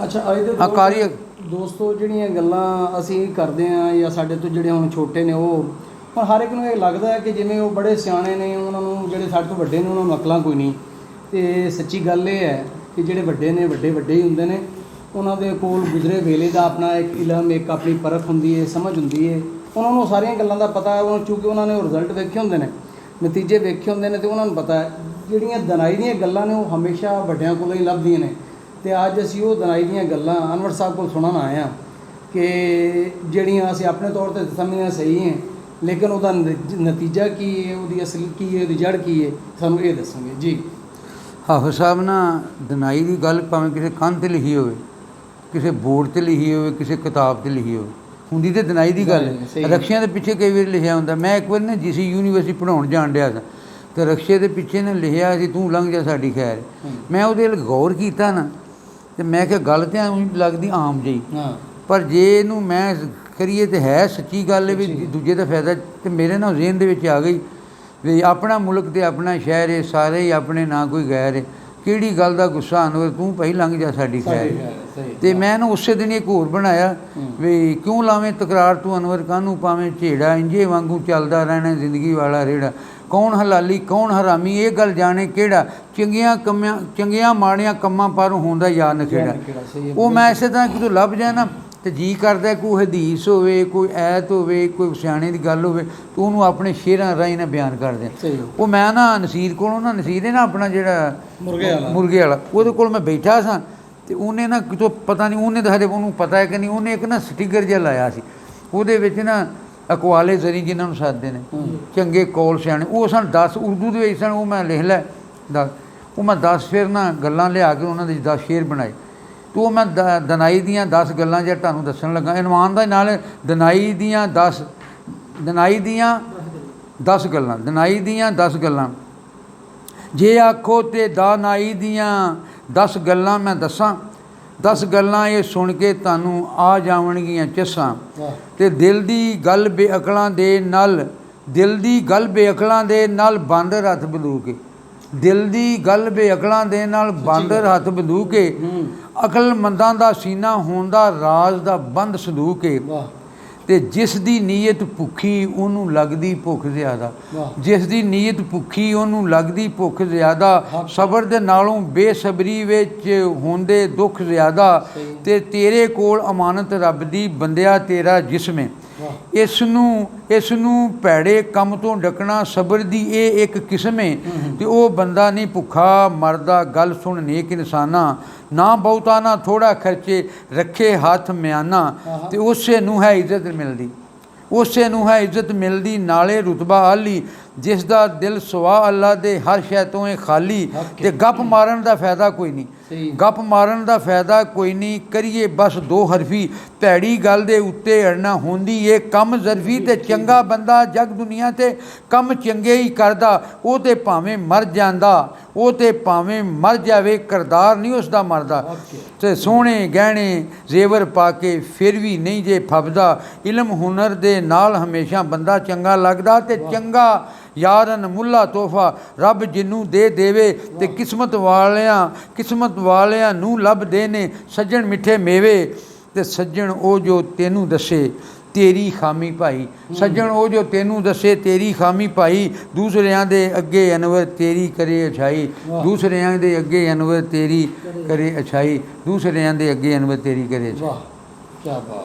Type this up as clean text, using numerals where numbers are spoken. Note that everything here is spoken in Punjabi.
ਅੱਛਾ ਅੱਜ ਦੇ ਅਕਾਲੀ ਦੋਸਤੋ ਜਿਹੜੀਆਂ ਗੱਲਾਂ ਅਸੀਂ ਕਰਦੇ ਹਾਂ ਜਾਂ ਸਾਡੇ ਤੋਂ ਜਿਹੜੇ ਹੁਣ ਛੋਟੇ ਨੇ ਉਹ ਹੁਣ ਹਰ ਇੱਕ ਨੂੰ ਇਹ ਲੱਗਦਾ ਹੈ ਕਿ ਜਿਵੇਂ ਉਹ ਬੜੇ ਸਿਆਣੇ ਨੇ, ਉਹਨਾਂ ਨੂੰ ਜਿਹੜੇ ਸਾਡੇ ਤੋਂ ਵੱਡੇ ਨੇ ਉਹਨਾਂ ਨੂੰ ਅਕਲਾਂ ਕੋਈ ਨਹੀਂ। ਅਤੇ ਸੱਚੀ ਗੱਲ ਇਹ ਹੈ ਕਿ ਜਿਹੜੇ ਵੱਡੇ ਨੇ ਵੱਡੇ ਹੀ ਹੁੰਦੇ ਨੇ। ਉਹਨਾਂ ਦੇ ਕੋਲ ਗੁਜ਼ਰੇ ਵੇਲੇ ਦਾ ਆਪਣਾ ਇੱਕ ਇਲਮ, ਇੱਕ ਆਪਣੀ ਪਰਖ ਹੁੰਦੀ ਹੈ, ਸਮਝ ਹੁੰਦੀ ਹੈ। ਉਹਨਾਂ ਨੂੰ ਸਾਰੀਆਂ ਗੱਲਾਂ ਦਾ ਪਤਾ ਹੈ। ਉਹਨਾਂ ਚੂँਕਿ ਉਹਨਾਂ ਨੇ ਉਹ ਰਿਜ਼ਲਟ ਵੇਖੇ ਹੁੰਦੇ ਨੇ, ਨਤੀਜੇ ਵੇਖੇ ਹੁੰਦੇ ਨੇ, ਅਤੇ ਉਹਨਾਂ ਨੂੰ ਪਤਾ ਹੈ ਜਿਹੜੀਆਂ ਦਨਾਈ ਦੀਆਂ ਗੱਲਾਂ ਨੇ ਉਹ ਹਮੇਸ਼ਾ ਵੱਡਿਆਂ ਕੋਲੋਂ ਹੀ ਲੱਭਦੀਆਂ ਨੇ। ਅਤੇ ਅੱਜ ਅਸੀਂ ਉਹ ਦਨਾਈ ਦੀਆਂ ਗੱਲਾਂ ਅਨਵਰ ਸਾਹਿਬ ਕੋਲ ਸੁਣਨ ਆਏ ਹਾਂ ਕਿ ਜਿਹੜੀਆਂ ਅਸੀਂ ਆਪਣੇ ਤੌਰ 'ਤੇ ਸਮਝਦੇ ਸਹੀ ਹੈ, ਲੇਕਿਨ ਉਹਦਾ ਨਤੀਜਾ ਕੀ ਹੈ, ਉਹਦੀ ਅਸਲ ਕੀ ਹੈ, ਉਹਦੀ ਜੜ ਕੀ ਹੈ, ਸਾਨੂੰ ਇਹ ਦੱਸਣਗੇ ਜੀ। ਹਾਫਿਜ਼ ਸਾਹਿਬ ਨਾ ਦਨਾਈ ਦੀ ਗੱਲ ਭਾਵੇਂ ਕਿਸੇ ਕੰਧ 'ਤੇ ਲਿਖੀ ਹੋਵੇ, ਕਿਸੇ ਬੋਰਡ 'ਤੇ ਲਿਖੀ ਹੋਵੇ, ਕਿਸੇ ਕਿਤਾਬ 'ਤੇ ਲਿਖੀ ਹੋਵੇ, ਹੁੰਦੀ ਤਾਂ ਦਨਾਈ ਦੀ ਗੱਲ ਹੈ। ਰਕਸ਼ਿਆਂ ਦੇ ਪਿੱਛੇ ਕਈ ਵਾਰੀ ਲਿਖਿਆ ਹੁੰਦਾ। ਮੈਂ ਇੱਕ ਵਾਰੀ ਨਾ GC ਯੂਨੀਵਰਸਿਟੀ ਪੜ੍ਹਾਉਣ ਜਾਣ ਡਿਆ ਸਾਂ, ਅਤੇ ਰਕਸ਼ੇ ਦੇ ਪਿੱਛੇ ਨਾ ਲਿਖਿਆ ਸੀ ਤੂੰ ਲੰਘ ਜਾ ਸਾਡੀ ਖੈਰ। ਮੈਂ ਉਹਦੇ ਵੱਲ ਗੌਰ ਕੀਤਾ ਨਾ, ਅਤੇ ਮੈਂ ਕਿਹਾ ਗੱਲ ਤਾਂ ਉਹੀ ਲੱਗਦੀ ਆਮ ਜਿਹੀ, ਪਰ ਜੇ ਇਹਨੂੰ ਮੈਂ ਕਰੀਏ ਤਾਂ ਹੈ ਸੱਚੀ ਗੱਲ ਹੈ ਵੀ ਦੂਜੇ ਦਾ ਫਾਇਦਾ। ਅਤੇ ਮੇਰੇ ਨਾਲ ਜ਼ੇਨ ਦੇ ਵਿੱਚ ਆ ਗਈ ਵੀ ਆਪਣਾ ਮੁਲਕ ਅਤੇ ਆਪਣਾ ਸ਼ਹਿਰ ਹੈ, ਸਾਰੇ ਹੀ ਆਪਣੇ, ਨਾ ਕੋਈ ਗੈਰ ਹੈ। ਕਿਹੜੀ ਗੱਲ ਦਾ ਗੁੱਸਾ ਅਨਵਰ, ਤੂੰ ਭਾਈ ਲੰਘ ਜਾ ਸਾਡੀ ਖੈਰ। ਅਤੇ ਮੈਂ ਨਾ ਉਸੇ ਦਿਨ ਇੱਕ ਹੋਰ ਬਣਾਇਆ ਵੀ ਕਿਉਂ ਲਾਵੇਂ ਤਕਰਾਰ ਤੂੰ ਅਨਵਰ, ਕਾਹਨੂੰ ਪਾਵੇਂ ਝੇੜਾ, ਇੰਜੇ ਵਾਂਗੂ ਚੱਲਦਾ ਰਹਿਣਾ ਜ਼ਿੰਦਗੀ ਵਾਲਾ ਰੇੜਾ। ਕੌਣ ਹਲਾਲੀ ਕੌਣ ਹਰਾਮੀ, ਇਹ ਗੱਲ ਜਾਣੇ ਕਿਹੜਾ, ਚੰਗੀਆਂ ਮਾੜੀਆਂ ਕੰਮਾਂ ਪਰ ਹੁੰਦਾ ਯਾਰ ਨਖੇੜਾ। ਉਹ ਮੈਂ ਇਸੇ ਤਰ੍ਹਾਂ ਕਿਤੋਂ ਲੱਭ ਜਾਏ ਨਾ ਅਤੇ ਜੀ ਕਰਦਾ ਕੋਈ ਹਦੀਸ ਹੋਵੇ, ਕੋਈ ਐਤ ਹੋਵੇ, ਕੋਈ ਸਿਆਣੇ ਦੀ ਗੱਲ ਹੋਵੇ, ਤਾਂ ਉਹਨੂੰ ਆਪਣੇ ਸ਼ੇਰਾਂ ਰਾਹੀਂ ਨਾ ਬਿਆਨ ਕਰਦੇ। ਉਹ ਮੈਂ ਨਾ ਨਸੀਰ ਕੋਲੋਂ ਨਾ, ਨਸੀਰ ਹੈ ਨਾ ਆਪਣਾ ਜਿਹੜਾ ਮੁਰਗੇ ਵਾਲਾ, ਉਹਦੇ ਕੋਲ ਮੈਂ ਬੈਠਾ ਸਾਂ, ਅਤੇ ਉਹਨੇ ਨਾ ਕਿਤੋਂ ਪਤਾ ਨਹੀਂ, ਉਹਨੇ ਤਾਂ ਹਜੇ ਉਹਨੂੰ ਪਤਾ ਹੈ ਕਿ ਨਹੀਂ, ਉਹਨੇ ਇੱਕ ਨਾ ਸਟਿੱਕਰ ਜਿਹਾ ਲਾਇਆ ਸੀ, ਉਹਦੇ ਵਿੱਚ ਨਾ ਅਕਵਾਲੇ ਜ਼ਰੀ ਜਿਹਨਾਂ ਨੂੰ ਸੱਦਦੇ ਨੇ, ਚੰਗੇ ਕੌਲ ਸਿਆਣੇ, ਉਹ ਸਨ 10 ਉਰਦੂ ਦੇ ਵਿੱਚ ਸਨ। ਉਹ ਮੈਂ ਲਿਖ ਲੈ 10, ਉਹ ਮੈਂ 10 ਫਿਰ ਨਾ ਗੱਲਾਂ ਲਿਆ ਕੇ ਉਹਨਾਂ ਦੇ 10 ਸ਼ੇਰ ਬਣਾਏ। ਅਤੇ ਉਹ ਮੈਂ ਦਨਾਈ ਦੀਆਂ 10 ਗੱਲਾਂ ਜਿਹੜਾ ਤੁਹਾਨੂੰ ਦੱਸਣ ਲੱਗਾ, ਇਨਵਾਨ ਦਾ ਨਾਲ ਦਨਾਈ ਦੀਆਂ 10 ਗੱਲਾਂ। ਜੇ ਆਖੋ ਤੇ ਦਾਨਾਈ ਦੀਆਂ 10 ਗੱਲਾਂ ਮੈਂ ਦੱਸਾਂ, 10 ਗੱਲਾਂ ਇਹ ਸੁਣ ਕੇ ਤੁਹਾਨੂੰ ਆ ਜਾਵਣਗੀਆਂ ਚੱਸਾਂ। ਅਤੇ ਦਿਲ ਦੀ ਗੱਲ ਬੇਅਕਲਾਂ ਦੇ ਨਾਲ ਬਾਂਦਰ ਹੱਥ ਬੰਦੂਕੇ, ਦਿਲ ਦੀ ਗੱਲ ਬੇਅਕਲਾਂ ਦੇ ਨਾਲ ਬਾਂਦਰ ਹੱਥ ਬੰਦੂਕੇ, ਅਕਲਮੰਦਾਂ ਦਾ ਸੀਨਾ ਹੋਣ ਦਾ ਰਾਜ਼ ਦਾ ਬੰਦ ਸੰਦੂਕੇ। ਅਤੇ ਜਿਸ ਦੀ ਨੀਅਤ ਭੁੱਖੀ ਉਹਨੂੰ ਲੱਗਦੀ ਭੁੱਖ ਜ਼ਿਆਦਾ, ਜਿਸ ਦੀ ਨੀਅਤ ਭੁੱਖੀ ਉਹਨੂੰ ਲੱਗਦੀ ਭੁੱਖ ਜ਼ਿਆਦਾ, ਸਬਰ ਦੇ ਨਾਲੋਂ ਬੇਸਬਰੀ ਵਿੱਚ ਹੁੰਦੇ ਦੁੱਖ ਜ਼ਿਆਦਾ। ਅਤੇ ਤੇਰੇ ਕੋਲ ਅਮਾਨਤ ਰੱਬ ਦੀ ਬੰਦਿਆ ਤੇਰਾ ਜਿਸਮ ਹੈ, ਇਸ ਨੂੰ ਭੈੜੇ ਕੰਮ ਤੋਂ ਡੱਕਣਾ ਸਬਰ ਦੀ ਇਹ ਇੱਕ ਕਿਸਮ ਹੈ। ਅਤੇ ਉਹ ਬੰਦਾ ਨਹੀਂ ਭੁੱਖਾ ਮਰਦਾ, ਗੱਲ ਸੁਣ ਨੇਕ ਇਨਸਾਨਾ, ਨਾ ਬਹੁਤਾ ਨਾ ਥੋੜ੍ਹਾ ਖਰਚੇ, ਰੱਖੇ ਹੱਥ ਮਿਆਨਾ। ਅਤੇ ਉਸੇ ਨੂੰ ਹੈ ਇੱਜ਼ਤ ਮਿਲਦੀ, ਨਾਲੇ ਰੁਤਬਾ ਆਲੀ, ਜਿਸ ਦਾ ਦਿਲ ਸਵਾ ਅੱਲਾ ਦੇ ਹਰ ਸ਼ੈ ਤੋਂ ਇਹ ਖਾਲੀ। ਅਤੇ ਗੱਪ ਮਾਰਨ ਦਾ ਫਾਇਦਾ ਕੋਈ ਨਹੀਂ, ਕਰੀਏ ਬਸ 2 ਹਰਫੀ, ਭੈੜੀ ਗੱਲ ਦੇ ਉੱਤੇ ਅੜਨਾ ਹੁੰਦੀ ਏ ਕੰਮ ਜ਼ਰਫੀ। ਅਤੇ ਚੰਗਾ ਬੰਦਾ ਜਗ ਦੁਨੀਆ 'ਤੇ ਕੰਮ ਚੰਗੇ ਹੀ ਕਰਦਾ, ਉਹ ਤੇ ਭਾਵੇਂ ਮਰ ਜਾਵੇ, ਕਰਦਾਰ ਨਹੀਂ ਉਸ ਦਾ ਮਰਦਾ। ਅਤੇ ਸੋਹਣੇ ਗਹਿਣੇ ਜ਼ੇਵਰ ਪਾ ਕੇ ਫਿਰ ਵੀ ਨਹੀਂ ਜੇ ਫੱਬਦਾ, ਇਲਮ ਹੁਨਰ ਦੇ ਨਾਲ ਹਮੇਸ਼ਾ ਬੰਦਾ ਚੰਗਾ ਲੱਗਦਾ। ਅਤੇ ਚੰਗਾ ਯਾਰਨ ਮੁੱਲਾ ਤੋਹਫਾ ਰੱਬ ਜਿਹਨੂੰ ਦੇ ਦੇਵੇ, ਅਤੇ ਕਿਸਮਤ ਵਾਲਿਆਂ ਨੂੰ ਲੱਭਦੇ ਨੇ ਸੱਜਣ ਮਿੱਠੇ ਮੇਵੇ। ਅਤੇ ਸੱਜਣ ਉਹ ਜੋ ਤੈਨੂੰ ਦੱਸੇ ਤੇਰੀ ਖਾਮੀ ਭਾਈ, ਸੱਜਣ ਉਹ ਜੋ ਤੈਨੂੰ ਦੱਸੇ ਤੇਰੀ ਖਾਮੀ ਭਾਈ, ਦੂਸਰਿਆਂ ਦੇ ਅੱਗੇ ਅਨਵਰ ਤੇਰੀ ਕਰੇ ਅਛਾਈ, ਦੂਸਰਿਆਂ ਦੇ ਅੱਗੇ ਅਨਵਰ ਤੇਰੀ ਕਰੇ ਅਛਾਈ।